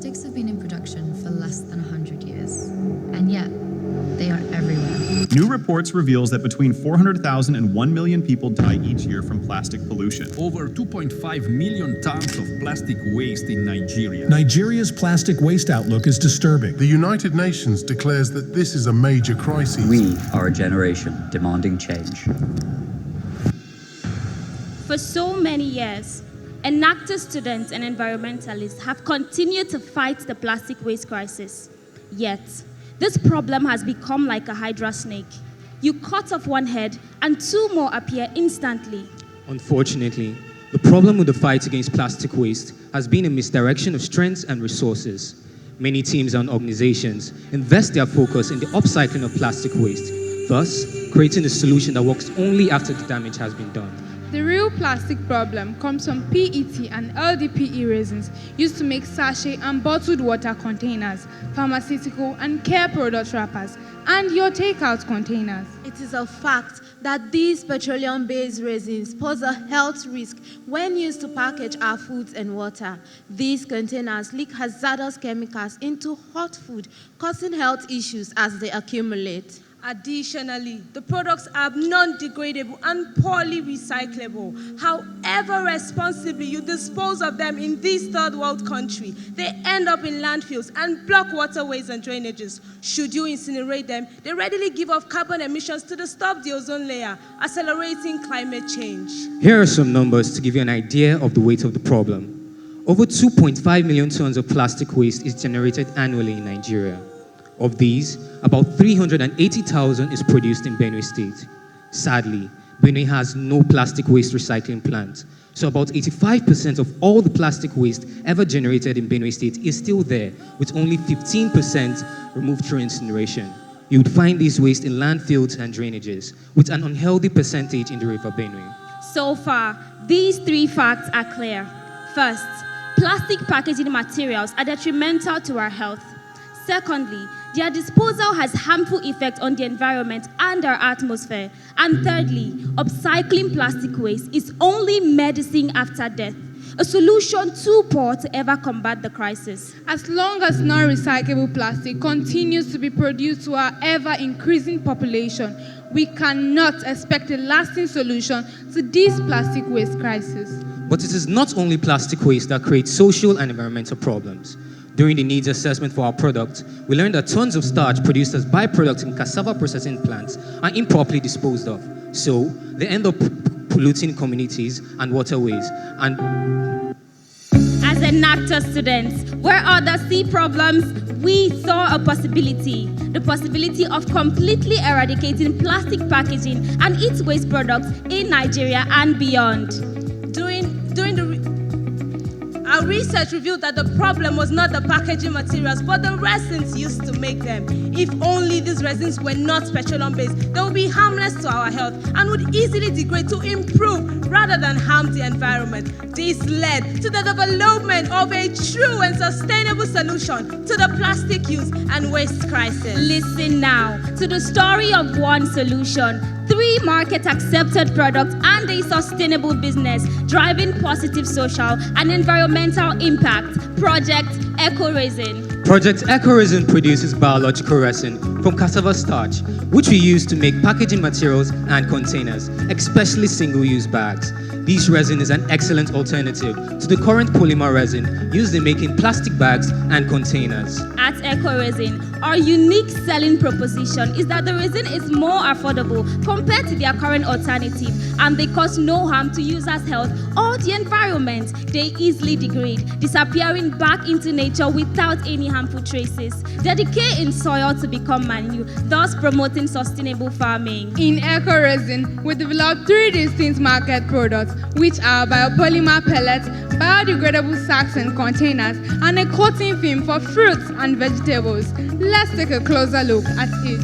Plastics have been in production for less than 100 years, and yet they are everywhere. New reports reveals that between 400,000 and 1 million people die each year from plastic pollution. Over 2.5 million tons of plastic waste in Nigeria. Nigeria's plastic waste outlook is disturbing. The United Nations declares that this is a major crisis. We are a generation demanding change. For so many years, Enactor students and environmentalists have continued to fight the plastic waste crisis. Yet, this problem has become like a hydra snake. You cut off one head and two more appear instantly. Unfortunately, the problem with the fight against plastic waste has been a misdirection of strengths and resources. Many teams and organizations invest their focus in the upcycling of plastic waste, thus creating a solution that works only after the damage has been done. The real plastic problem comes from PET and LDPE resins used to make sachet and bottled water containers, pharmaceutical and care product wrappers, and your takeout containers. It is a fact that these petroleum-based resins pose a health risk when used to package our foods and water. These containers leak hazardous chemicals into hot food, causing health issues as they accumulate. Additionally, the products are non-degradable and poorly recyclable. However responsibly you dispose of them in this third world country, they end up in landfills and block waterways and drainages. Should you incinerate them, they readily give off carbon emissions to disturb the ozone layer, accelerating climate change. Here are some numbers to give you an idea of the weight of the problem. Over 2.5 million tons of plastic waste is generated annually in Nigeria. Of these, about 380,000 is produced in Benue State. Sadly, Benue has no plastic waste recycling plant, so about 85% of all the plastic waste ever generated in Benue State is still there, with only 15% removed through incineration. You would find these waste in landfills and drainages, with an unhealthy percentage in the River Benue. So far, these three facts are clear. First, plastic packaging materials are detrimental to our health. Secondly, their disposal has harmful effects on the environment and our atmosphere. And thirdly, upcycling plastic waste is only medicine after death, a solution too poor to ever combat the crisis. As long as non-recyclable plastic continues to be produced to our ever-increasing population, we cannot expect a lasting solution to this plastic waste crisis. But it is not only plastic waste that creates social and environmental problems. During the needs assessment for our product, we learned that tons of starch produced as byproducts in cassava processing plants are improperly disposed of. So, they end up polluting communities and waterways. And as Enactor students, where others see problems, we saw a possibility. The possibility of completely eradicating plastic packaging and its waste products in Nigeria and beyond. Our research revealed that the problem was not the packaging materials, but the resins used to make them. If only these resins were not petroleum-based, they would be harmless to our health and would easily degrade to improve rather than harm the environment. This led to the development of a true and sustainable solution to the plastic use and waste crisis. Listen now to the story of one solution, 3 market-accepted products and a sustainable business driving positive social and environmental impact. Project Eco Resin. Project Eco Resin produces biological resin from cassava starch, which we use to make packaging materials and containers, especially single-use bags. This resin is an excellent alternative to the current polymer resin used in making plastic bags and containers. At Eco Resin, our unique selling proposition is that the resin is more affordable compared to their current alternative, and they cause no harm to users' health or the environment. They easily degrade, disappearing back into nature without any harmful traces. They decay in soil to become manure, thus promoting sustainable farming. In Eco Resin, we developed 3 distinct market products, which are biopolymer pellets, biodegradable sacks and containers, and a coating film for fruits and vegetables. Let's take a closer look at each.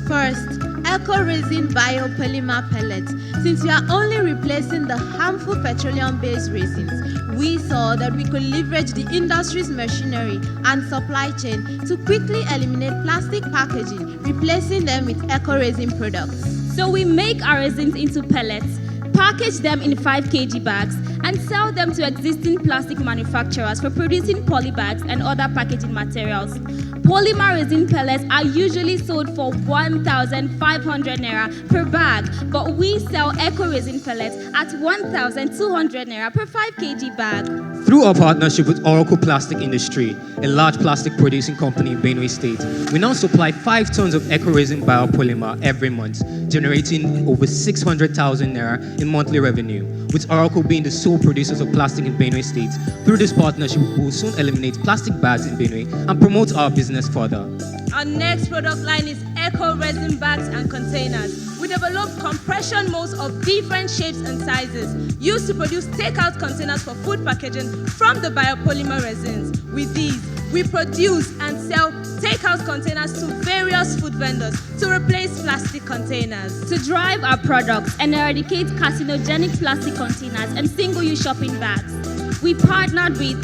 First, Eco Resin biopolymer pellets. Since we are only replacing the harmful petroleum-based resins, we saw that we could leverage the industry's machinery and supply chain to quickly eliminate plastic packaging, replacing them with Eco Resin products. So we make our resins into pellets, package them in 5 kg bags, and sell them to existing plastic manufacturers for producing polybags and other packaging materials. Polymer resin pellets are usually sold for 1,500 naira per bag, but we sell eco resin pellets at 1,200 naira per 5 kg bag. Through our partnership with Oracle Plastic Industry, a large plastic producing company in Benue State, we now supply 5 tons of eco-resin biopolymer every month, generating over 600,000 naira in monthly revenue. With Oracle being the sole producers of plastic in Benue State, through this partnership, we will soon eliminate plastic bags in Benue and promote our business further. Our next product line is eco resin bags and containers. We developed compression molds of different shapes and sizes used to produce takeout containers for food packaging from the biopolymer resins. With these, we produce and sell takeout containers to various food vendors to replace plastic containers. To drive our products and eradicate carcinogenic plastic containers and single-use shopping bags, we partnered with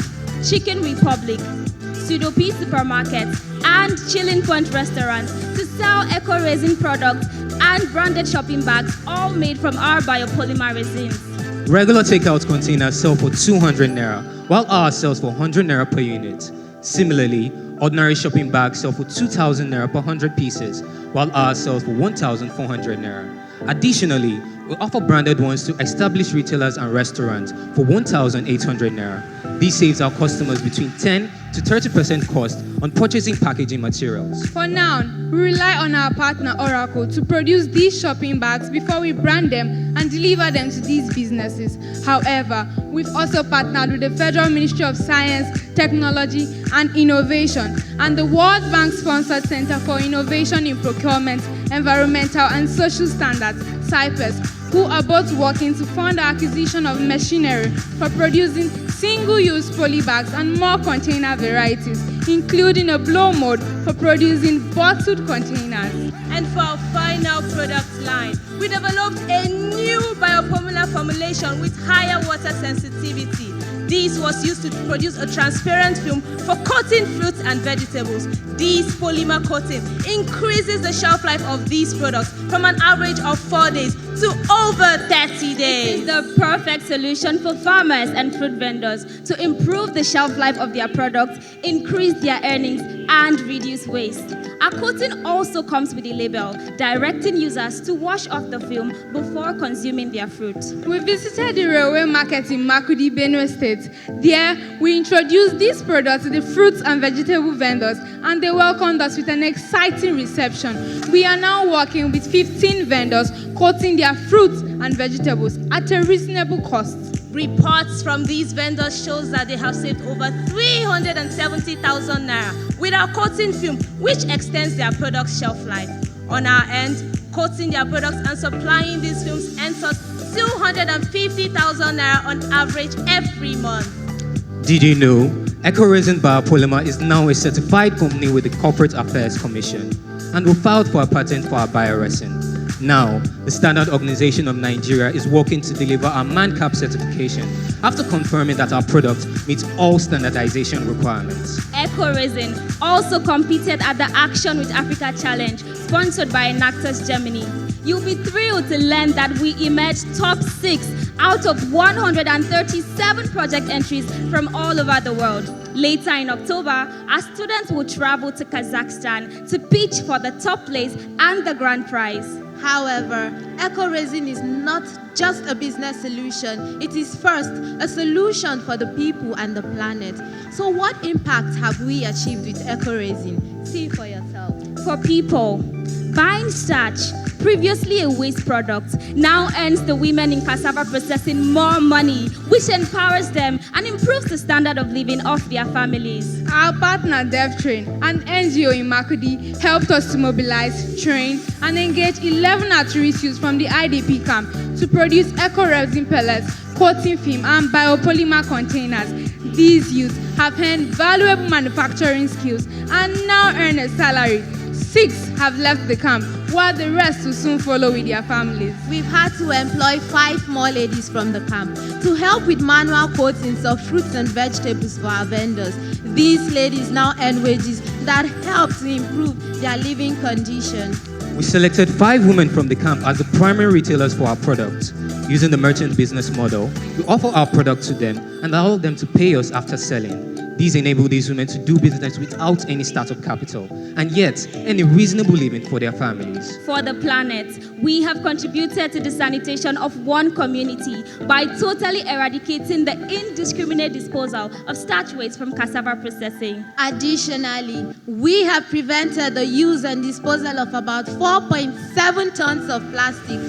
Chicken Republic, Pseudo-P Supermarkets, and Chilling Point Restaurants to sell eco-resin products and branded shopping bags, all made from our biopolymer resins. Regular takeout containers sell for 200 naira, while ours sells for 100 naira per unit. Similarly, ordinary shopping bags sell for 2,000 naira per 100 pieces, while ours sells for 1,400 naira. Additionally, we offer branded ones to established retailers and restaurants for 1,800 naira. This saves our customers between 10 to 30% cost on purchasing packaging materials. For now, we rely on our partner Oracle to produce these shopping bags before we brand them and deliver them to these businesses. However, we've also partnered with the Federal Ministry of Science, Technology and Innovation and the World Bank-sponsored Center for Innovation in Procurement, Environmental and Social Standards, CIPES, who are both working to fund the acquisition of machinery for producing single-use polybags and more container varieties, including a blow mold for producing bottled containers. And for our final product line, we developed a new biopolymer formulation with higher water sensitivity. This was used to produce a transparent film for coating fruits and vegetables. This polymer coating increases the shelf life of these products from an average of 4 days to over 30 days. It is the perfect solution for farmers and fruit vendors to improve the shelf life of their products, increase their earnings, and reduce waste. Our coating also comes with a label directing users to wash off the film before consuming their fruit. We visited the railway market in Makudi, Benue State. There, we introduced these products to the fruits and vegetable vendors, and they welcomed us with an exciting reception. We are now working with 15 vendors coating their fruits and vegetables at a reasonable cost. Reports from these vendors shows that they have saved over 370,000 naira with our coating film, which extends their product's shelf life. On our end, coating their products and supplying these films earns us 250,000 naira on average every month. Did you know Eco-Resin Biopolymer is now a certified company with the Corporate Affairs Commission, and we filed for a patent for our bioresin. Now, the Standard Organization of Nigeria is working to deliver our MANCAP certification after confirming that our product meets all standardization requirements. Eco-Resin also competed at the Action with Africa Challenge, sponsored by Enactus Germany. You'll be thrilled to learn that we emerged top 6 out of 137 project entries from all over the world. Later in October, our students will travel to Kazakhstan to pitch for the top place and the grand prize. However, eco-resin is not just a business solution. It is first a solution for the people and the planet. So what impact have we achieved with eco-resin? See for yourself. For people, buying starch, previously a waste product, now earns the women in cassava processing more money, which empowers them and improves the standard of living of their families. Our partner DevTrain, an NGO in Makudi, helped us to mobilize, train, and engage 11 at-risk youths from the IDP camp to produce eco-resin pellets, coating film, and biopolymer containers. These youths have earned valuable manufacturing skills and now earn a salary. 6 have left the camp, while the rest will soon follow with their families. We've had to employ 5 more ladies from the camp to help with manual coatings of fruits and vegetables for our vendors. These ladies now earn wages that help to improve their living condition. We selected 5 women from the camp as the primary retailers for our products. Using the merchant business model, we offer our product to them and allow them to pay us after selling. These enable these women to do business without any startup capital and yet earn a reasonable living for their families. For the planet, we have contributed to the sanitation of one community by totally eradicating the indiscriminate disposal of starch waste from cassava processing. Additionally, we have prevented the use and disposal of about 4.7 tons of plastic.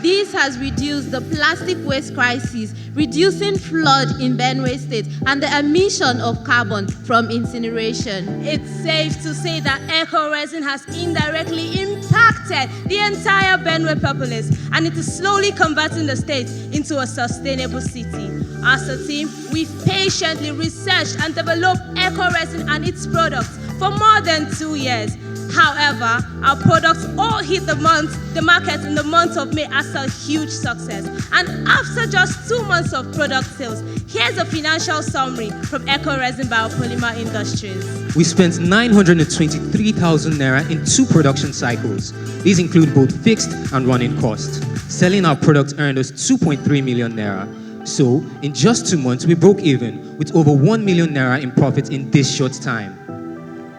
This has reduced the plastic waste crisis, reducing flood in Benue State and the emission of carbon from incineration. It's safe to say that eco-resin has indirectly impacted the entire Benue populace, and it is slowly converting the state into a sustainable city. As a team, we've patiently researched and developed eco-resin and its products for more than 2 years. However, our products all hit the market in the month of May as a huge success. And after just 2 months of product sales, here's a financial summary from Eco-Resin Biopolymer Industries. We spent 923,000 naira in 2 production cycles. These include both fixed and running costs. Selling our product earned us 2.3 million naira. So, in just 2 months, we broke even with over 1 million naira in profit in this short time.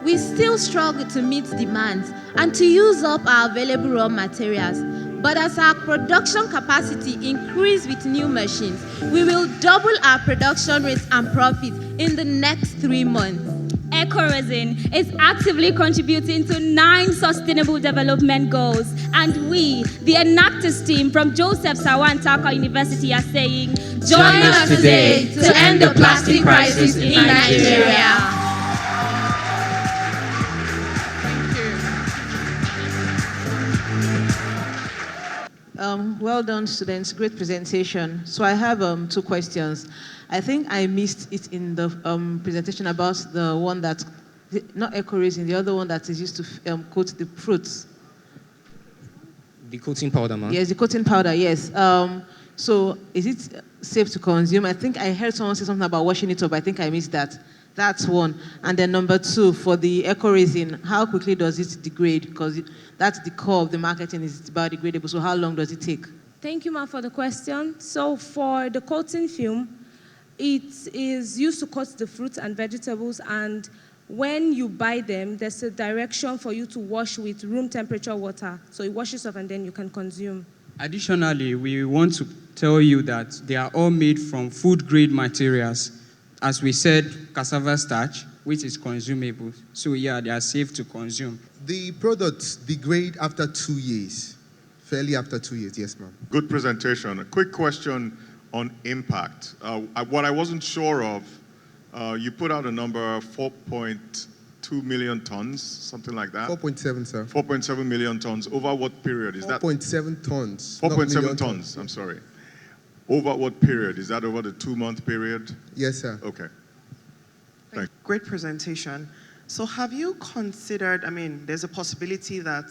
We still struggle to meet demands and to use up our available raw materials. But as our production capacity increases with new machines, we will double our production rates and profits in the next 3 months. Eco-Resin is actively contributing to 9 sustainable development goals. And we, the Enactus team from Joseph Sarwuan Tarka University, are saying, join us today to end the plastic crisis in Nigeria. Well done, students. Great presentation. So I have 2 questions. I think I missed it in the presentation about the one that, not eco-resin, the other one that is used to coat the fruits. The coating powder, ma'am? Yes, the coating powder, yes. So is it safe to consume? I think I heard someone say something about washing it up. I think I missed that. That's one. And then number 2, for the eco-resin, how quickly does it degrade? Because that's the core of the marketing, is biodegradable. So how long does it take? Thank you, ma'am, for the question. So for the coating film, it is used to coat the fruits and vegetables, and when you buy them, there's a direction for you to wash with room temperature water. So it washes off and then you can consume. Additionally, we want to tell you that they are all made from food-grade materials. As we said, cassava starch, which is consumable. So yeah, they are safe to consume. The products degrade after 2 years. Fairly after 2 years, yes, ma'am. Good presentation. A quick question on impact. What I wasn't sure of, you put out a number, 4.2 million tons, something like that? 4.7, sir. 4.7 million tons. Over what period? Is that 4.7 tons. 4.7 tons, I'm sorry. Over what period? Is that over the 2-month period? Yes, sir. Okay. Thanks. Great presentation. So have you considered, there's a possibility that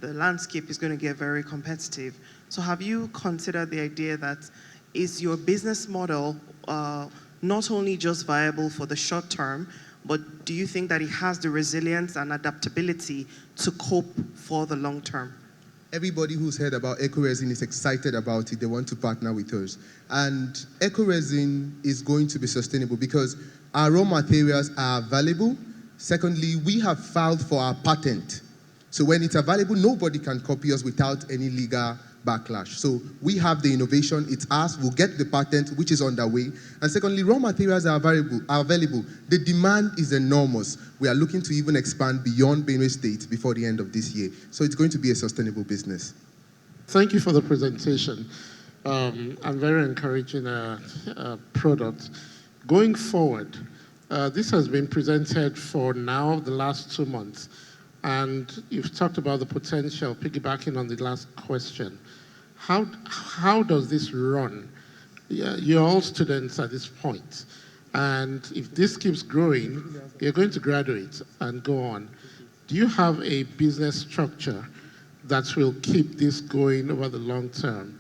the landscape is going to get very competitive. So have you considered the idea that is your business model not only just viable for the short term, but do you think that it has the resilience and adaptability to cope for the long term? Everybody who's heard about eco-resin is excited about it. They want to partner with us. And eco-resin is going to be sustainable because our raw materials are valuable. Secondly, we have filed for our patent. So when it's available, nobody can copy us without any legal backlash. So we have the innovation, it's us, we'll get the patent, which is underway. And secondly, raw materials are available. The demand is enormous. We are looking to even expand beyond Benue State before the end of this year. So it's going to be a sustainable business. Thank you for the presentation. I'm very encouraging product. Going forward, this has been presented for now the last 2 months. And you've talked about the potential, piggybacking on the last question. How does this run? You're all students at this point. And if this keeps growing, you're going to graduate and go on. Do you have a business structure that will keep this going over the long term?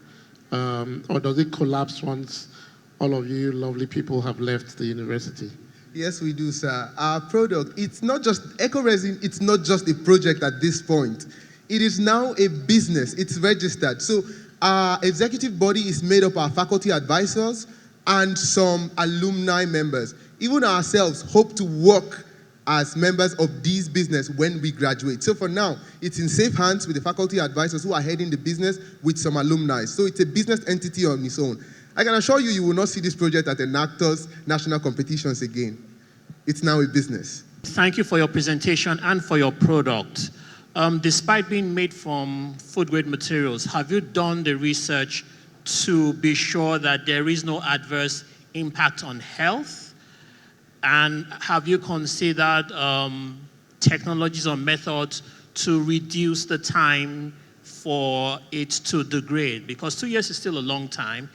Or does it collapse once all of you lovely people have left the university? Yes, we do, sir. Our product, it's not just, eco-resin, it's not just a project at this point. It is now a business. It's registered. So our executive body is made up of our faculty advisors and some alumni members. Even ourselves hope to work as members of this business when we graduate. So for now, it's in safe hands with the faculty advisors who are heading the business with some alumni. So it's a business entity on its own. I can assure you, you will not see this project at the NACTOS national competitions again. It's now a business. Thank you for your presentation and for your product. Despite being made from food-grade materials, have you done the research to be sure that there is no adverse impact on health? And have you considered technologies or methods to reduce the time for it to degrade? Because 2 years is still a long time.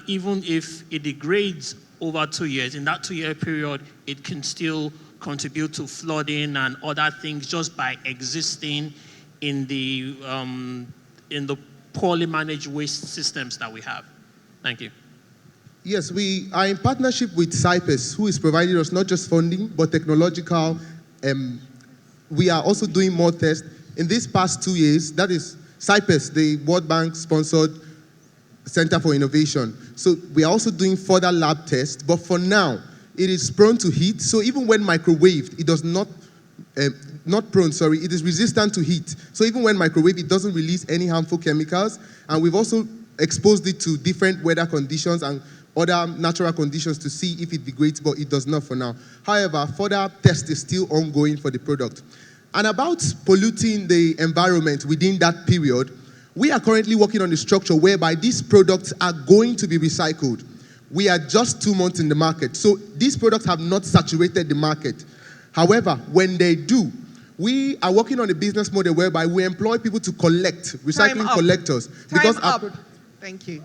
Even if it degrades over 2 years, in that 2-year period, it can still contribute to flooding and other things just by existing in the poorly managed waste systems that we have. Thank you. Yes, we are in partnership with Cyprus, who is providing us not just funding, but technological. We are also doing more tests. In these past 2 years, that is Cyprus, the World Bank sponsored Center for Innovation. So we are also doing further lab tests, but for now, it is prone to heat. So even when microwaved, it does not, it is resistant to heat. So even when microwaved, it doesn't release any harmful chemicals. And we've also exposed it to different weather conditions and other natural conditions to see if it degrades, but it does not for now. However, further test is still ongoing for the product. And about polluting the environment within that period, we are currently working on a structure whereby these products are going to be recycled. We are just 2 months in the market, so these products have not saturated the market. However, when they do, we are working on a business model whereby we employ people to collect, recycling collectors. Time up. Thank you.